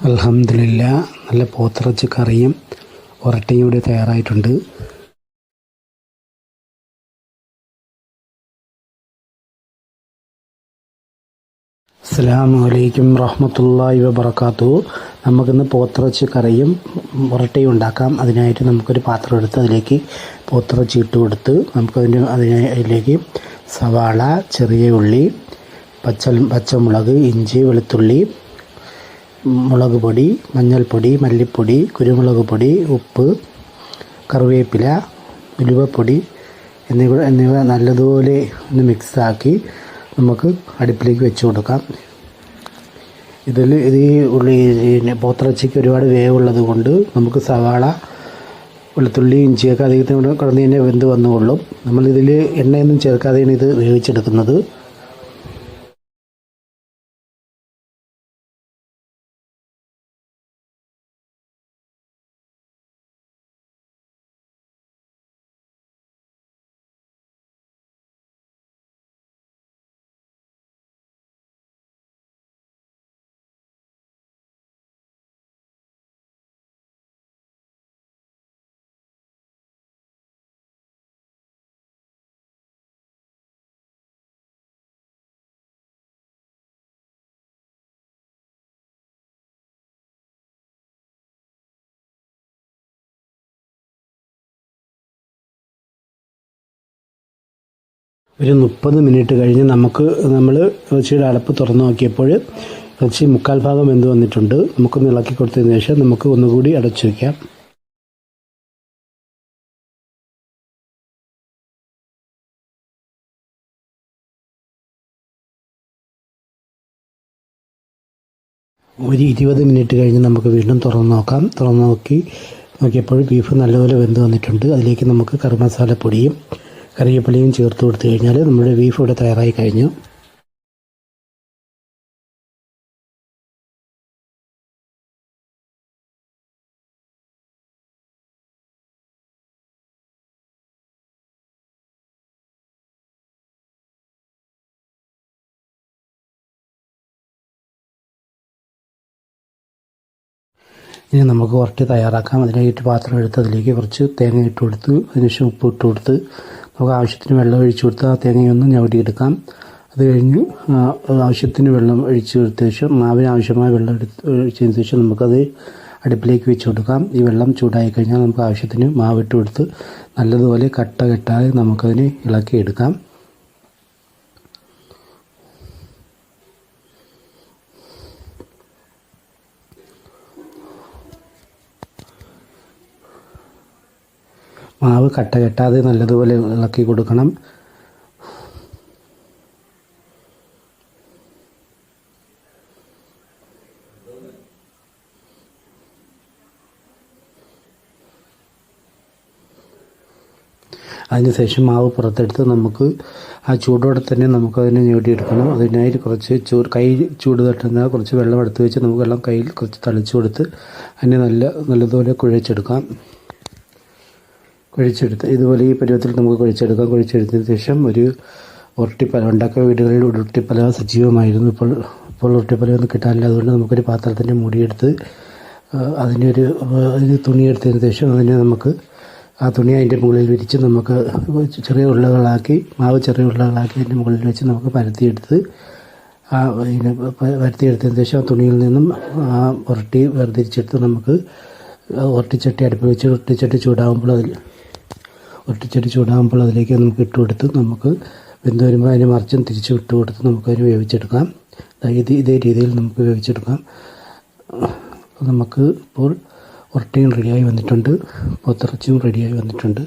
അൽഹംദുലില്ലാ, നല്ല പോത്തിറച്ചി കറിയും ഉരട്ടിയും ഇവിടെ തയ്യാറായിട്ടുണ്ട്. അസ്സലാമു അലൈക്കും റഹ്മത്തുള്ളാഹി വബറകാതുഹു. നമുക്കിന്ന് പോത്തിറച്ചി കറിയും ഉരട്ടിയും ഉണ്ടാക്കാം. അതിനായിട്ട് നമുക്കൊരു പാത്രം എടുത്ത് അതിലേക്ക് പോത്തിറച്ചി ഇട്ട് കൊടുത്ത് അതിലേക്ക് സവാള, ചെറിയ ഉള്ളി, പച്ചമുളക്, ഇഞ്ചി, വെളുത്തുള്ളി, മുളക് പൊടി, മഞ്ഞൾപ്പൊടി, മല്ലിപ്പൊടി, കുരുമുളക് പൊടി, ഉപ്പ്, കറിവേപ്പില, ഉലുവപ്പൊടി എന്നിവ നല്ലതുപോലെ ഒന്ന് മിക്സാക്കി നമുക്ക് അടുപ്പിലേക്ക് വെച്ച് കൊടുക്കാം. ഈ പോത്തിറച്ചിക്ക് ഒരുപാട് വേവുള്ളത് കൊണ്ട് നമുക്ക് സവാള, വെളുത്തുള്ളി, ഇഞ്ചിയൊക്കെ അധികത്തിന് കിടന്ന് തന്നെ വെന്ത് വന്നുകൊള്ളും. നമ്മളിതിൽ എണ്ണയൊന്നും ചേർക്കാതെയാണ് ഇത് വേവിച്ചെടുക്കുന്നത്. ഒരു 30 മിനിറ്റ് കഴിഞ്ഞ് നമ്മൾ ഇറച്ചിയുടെ അടപ്പ് തുറന്ന് നോക്കിയപ്പോൾ ഇറച്ചി 3/4 ഭാഗം വെന്ത് വന്നിട്ടുണ്ട്. നമുക്കൊന്ന് ഇളക്കി കൊടുത്തതിന് ശേഷം നമുക്ക് ഒന്നുകൂടി അടച്ചു വയ്ക്കാം. ഒരു 20 മിനിറ്റ് കഴിഞ്ഞ് നമുക്ക് വീണ്ടും തുറന്ന് നോക്കാം. നോക്കിയപ്പോൾ ബീഫ് നല്ലപോലെ വെന്ത് വന്നിട്ടുണ്ട്. അതിലേക്ക് നമുക്ക് കറി മസാലപ്പൊടിയും കറിവേപ്പിലയും ചേർത്ത് കൊടുത്തു കഴിഞ്ഞാൽ നമ്മുടെ ബീഫ് ഇവിടെ തയ്യാറായി കഴിഞ്ഞു. ഇനി നമുക്ക് ഉരട്ടി തയ്യാറാക്കാം. അതിനായിട്ട് പാത്രം എടുത്ത് അതിലേക്ക് കുറച്ച് തേങ്ങ ഇട്ട് കൊടുത്ത് അതിനുശേഷം ഉപ്പ് ഇട്ട് കൊടുത്ത് നമുക്ക് ആവശ്യത്തിന് വെള്ളം ഒഴിച്ചു കൊടുത്ത് ആ തേങ്ങയൊന്ന് ഞവടിയെടുക്കാം. അത് കഴിഞ്ഞ് ആവശ്യത്തിന് വെള്ളം ഒഴിച്ച് കൊടുത്ത ശേഷം മാവിന് ആവശ്യമായ വെള്ളം ഒഴിച്ചതിന് ശേഷം നമുക്കത് അടുപ്പിലേക്ക് വെച്ച് കൊടുക്കാം. ഈ വെള്ളം ചൂടായി കഴിഞ്ഞാൽ നമുക്ക് ആവശ്യത്തിന് മാവിട്ട് കൊടുത്ത് നല്ലതുപോലെ കെട്ടാതെ നമുക്കതിനെ ഇളക്കിയെടുക്കാം. മാവ് കെട്ടാതെ നല്ലതുപോലെ ഇളക്കി കൊടുക്കണം. അതിനുശേഷം മാവ് പുറത്തെടുത്ത് നമുക്ക് ആ ചൂടോടെ തന്നെ നമുക്കതിനെ ഞെട്ടിയെടുക്കണം. അതിനായിട്ട് കുറച്ച് കൈ ചൂട് തട്ടുന്ന കുറച്ച് വെള്ളം എടുത്ത് വെച്ച് നമുക്ക് വെള്ളം കയ്യിൽ കുറച്ച് തളിച്ചു കൊടുത്ത് അതിനെ നല്ലതുപോലെ കുഴച്ചെടുത്ത് ഇതുപോലെ ഈ പരുവത്തിൽ നമുക്ക് കുഴച്ചെടുക്കാം. കുഴച്ചെടുത്തതിന് ശേഷം ഒരു ഉണ്ടാക്കുന്ന വീടുകളിൽ ഉരുട്ടിപ്പലവ സജീവമായിരുന്നു. ഇപ്പോൾ ഉരുട്ടിപ്പലവൊന്നും കിട്ടാനില്ല. അതുകൊണ്ട് നമുക്കൊരു പാത്രത്തിൻ്റെ മൂടിയെടുത്ത് അതിന് തുണിയെടുത്തതിന് ശേഷം നമുക്ക് ആ തുണി അതിൻ്റെ മുകളിൽ വിരിച്ച് നമുക്ക് മാവ് ചെറിയ ഉരുളകളാക്കി അതിൻ്റെ മുകളിൽ വെച്ച് നമുക്ക് പരത്തിയെടുത്തതിന് ശേഷം ആ തുണിയിൽ നിന്നും ആ ഉരുട്ടി വേർതിരിച്ചെടുത്ത് നമുക്ക് ഉരുട്ടിച്ചട്ടി അടുപ്പിൽ വെച്ച് ഉരുട്ടിച്ചട്ടി ചൂടാകുമ്പോൾ അതിലേക്ക് നമുക്ക് ഇട്ട് കൊടുത്ത് നമുക്ക് വെന്ത് വരുമ്പോൾ അതിന് മറിച്ചും തിരിച്ച് ഇട്ട് കൊടുത്ത് നമുക്കതിന് വേവിച്ചെടുക്കാം. ഇതേ രീതിയിൽ നമുക്ക് വേവിച്ചെടുക്കാം. നമുക്ക് ഇപ്പോൾ ഉരുട്ടിയും റെഡിയായി വന്നിട്ടുണ്ട്, പോത്തിറച്ചിയും റെഡിയായി വന്നിട്ടുണ്ട്.